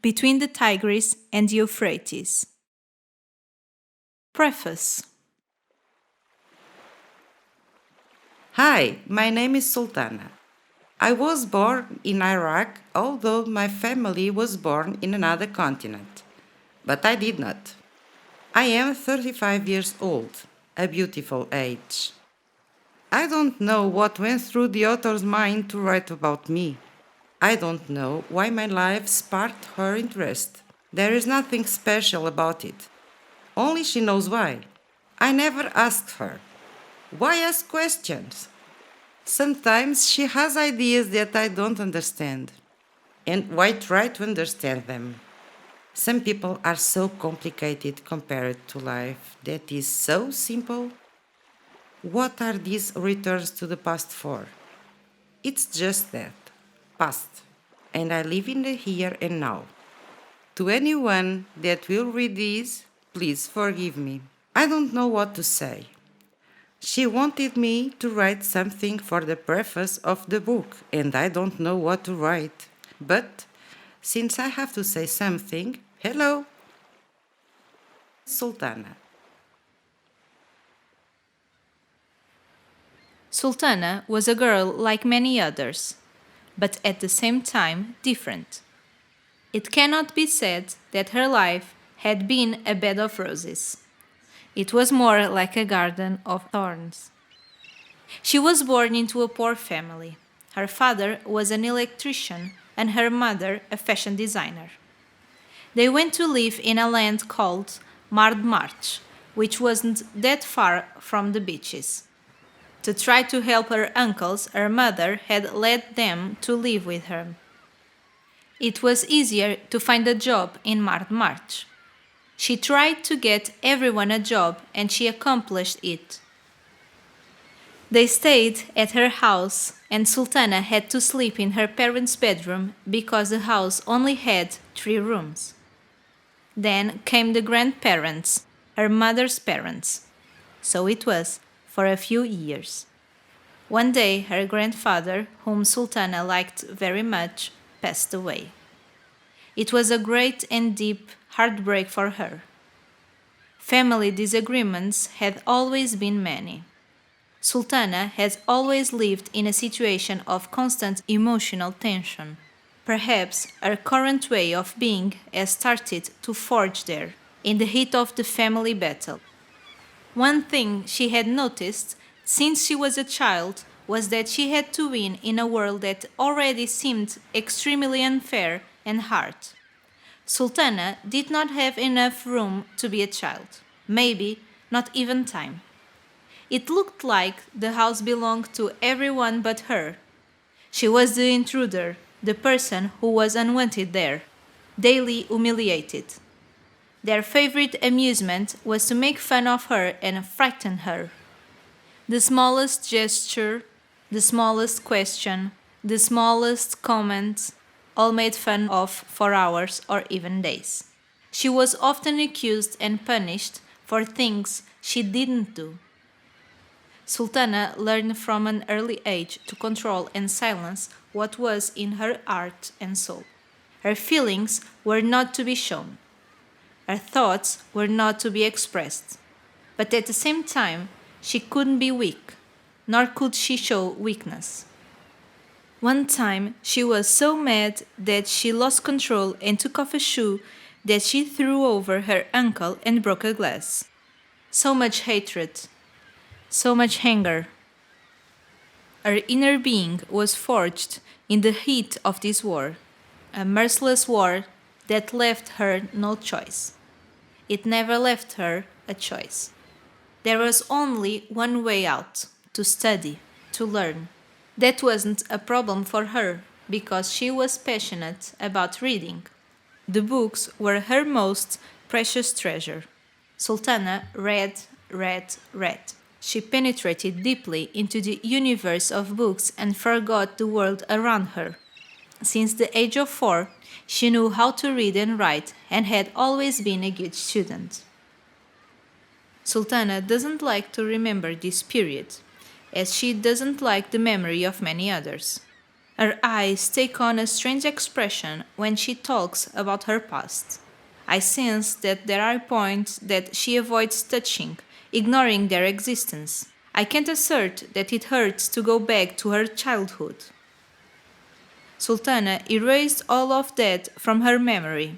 between the Tigris and the Euphrates. Preface. Hi, my name is Sultana. I was born in Iraq, although my family was born in another continent. But I did not. I am 35 years old, a beautiful age. I don't know what went through the author's mind to write about me. I don't know why my life sparked her interest. There is nothing special about it. Only she knows why. I never asked her. Why ask questions? Sometimes she has ideas that I don't understand. And why try to understand them? Some people are so complicated compared to life that is so simple. What are these returns to the past for? It's just that, past. And I live in the here and now. To anyone that will read this, please forgive me. I don't know what to say. She wanted me to write something for the preface of the book, and I don't know what to write. But since I have to say something, hello, Sultana. Sultana was a girl like many others, but at the same time different. It cannot be said that her life had been a bed of roses. It was more like a garden of thorns. She was born into a poor family. Her father was an electrician and her mother a fashion designer. They went to live in a land called March, which wasn't that far from the beaches. To try to help her uncles, her mother had led them to live with her. It was easier to find a job in March. She tried to get everyone a job and she accomplished it. They stayed at her house and Sultana had to sleep in her parents' bedroom because the house only had 3 rooms. Then came the grandparents, her mother's parents. So it was for a few years. One day her grandfather, whom Sultana liked very much, passed away. It was a great and deep heartbreak for her. Family disagreements had always been many. Sultana has always lived in a situation of constant emotional tension. Perhaps her current way of being has started to forge there, in the heat of the family battle. One thing she had noticed since she was a child was that she had to win in a world that already seemed extremely unfair and hard. Sultana did not have enough room to be a child, maybe not even time. It looked like the house belonged to everyone but her. She was the intruder, the person who was unwanted there, daily humiliated. Their favorite amusement was to make fun of her and frighten her. The smallest gesture, the smallest question, the smallest comment, all made fun of for hours or even days. She was often accused and punished for things she didn't do. Sultana learned from an early age to control and silence what was in her heart and soul. Her feelings were not to be shown. Her thoughts were not to be expressed. But at the same time, she couldn't be weak, nor could she show weakness. One time, she was so mad that she lost control and took off a shoe that she threw over her ankle and broke a glass. So much hatred, so much anger. Her inner being was forged in the heat of this war, a merciless war that left her no choice. It never left her a choice. There was only one way out: to study, to learn. That wasn't a problem for her because she was passionate about reading. The books were her most precious treasure. Sultana read. She penetrated deeply into the universe of books and forgot the world around her. Since the age of 4, she knew how to read and write and had always been a good student. Sultana doesn't like to remember this period, as she doesn't like the memory of many others. Her eyes take on a strange expression when she talks about her past. I sense that there are points that she avoids touching, ignoring their existence. I can't assert that it hurts to go back to her childhood. Sultana erased all of that from her memory.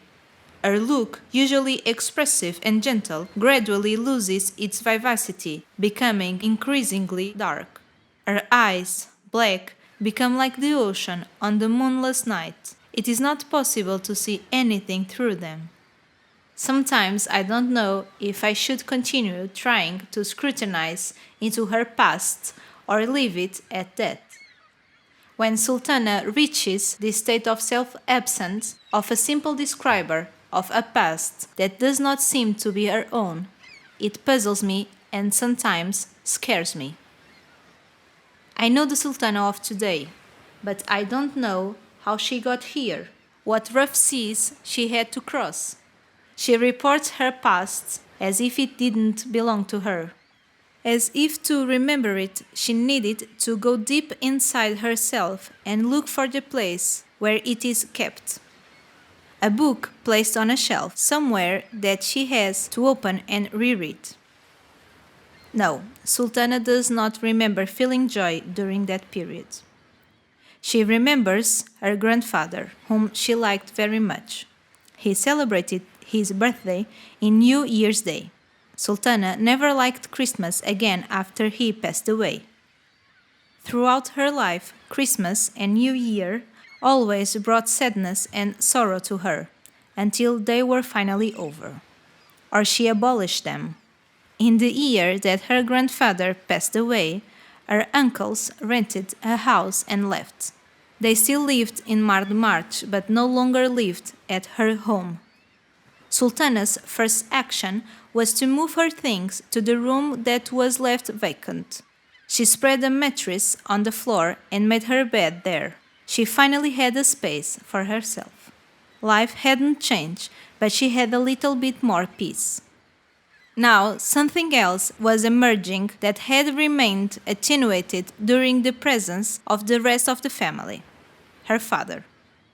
Her look, usually expressive and gentle, gradually loses its vivacity, becoming increasingly dark. Her eyes, black, become like the ocean on the moonless night. It is not possible to see anything through them. Sometimes I don't know if I should continue trying to scrutinize into her past or leave it at that. When Sultana reaches the state of self absence, of a simple describer of a past that does not seem to be her own, it puzzles me and sometimes scares me. I know the Sultana of today, but I don't know how she got here, what rough seas she had to cross. She reports her past as if it didn't belong to her. As if to remember it, she needed to go deep inside herself and look for the place where it is kept. A book placed on a shelf somewhere that she has to open and reread. No, Sultana does not remember feeling joy during that period. She remembers her grandfather, whom she liked very much. He celebrated his birthday in New Year's Day. Sultana never liked Christmas again after he passed away. Throughout her life, Christmas and New Year always brought sadness and sorrow to her, until they were finally over. Or she abolished them. In the year that her grandfather passed away, her uncles rented a house and left. They still lived in Mar de March, but no longer lived at her home. Sultana's first action was to move her things to the room that was left vacant. She spread a mattress on the floor and made her bed there. She finally had a space for herself. Life hadn't changed, but she had a little bit more peace. Now, something else was emerging that had remained attenuated during the presence of the rest of the family: her father.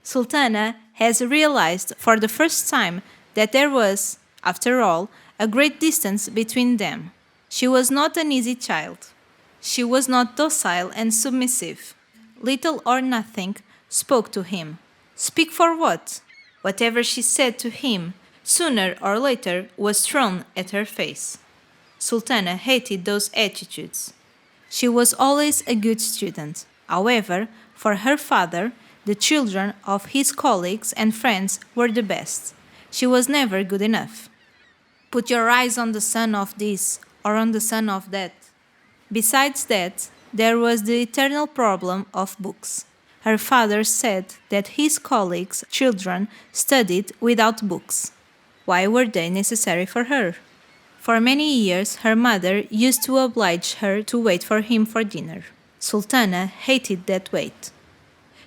Sultana has realized for the first time that there was, after all, a great distance between them. She was not an easy child. She was not docile and submissive. Little or nothing spoke to him. Speak for what? Whatever she said to him, sooner or later was thrown at her face. Sultana hated those attitudes. She was always a good student. However, for her father, the children of his colleagues and friends were the best. She was never good enough. Put your eyes on the son of this or on the son of that. Besides that, there was the eternal problem of books. Her father said that his colleagues' children studied without books. Why were they necessary for her? For many years, her mother used to oblige her to wait for him for dinner. Sultana hated that wait.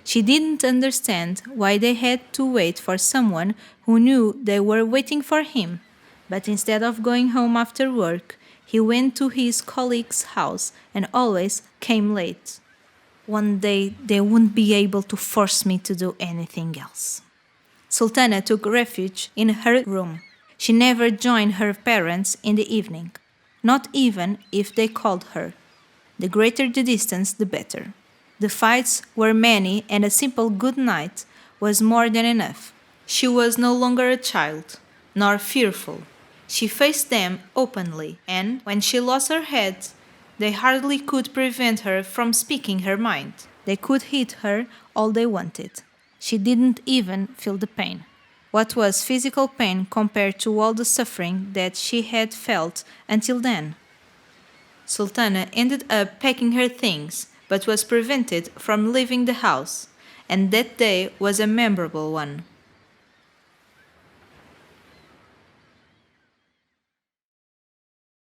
She didn't understand why they had to wait for someone who knew they were waiting for him, but instead of going home after work, he went to his colleague's house and always came late. One day they wouldn't be able to force me to do anything else. Sultana took refuge in her room. She never joined her parents in the evening, not even if they called her. The greater the distance, the better. The fights were many, and a simple good night was more than enough. She was no longer a child, nor fearful. She faced them openly, and when she lost her head, they hardly could prevent her from speaking her mind. They could hit her all they wanted. She didn't even feel the pain. What was physical pain compared to all the suffering that she had felt until then? Sultana ended up packing her things, but was prevented from leaving the house, and that day was a memorable one.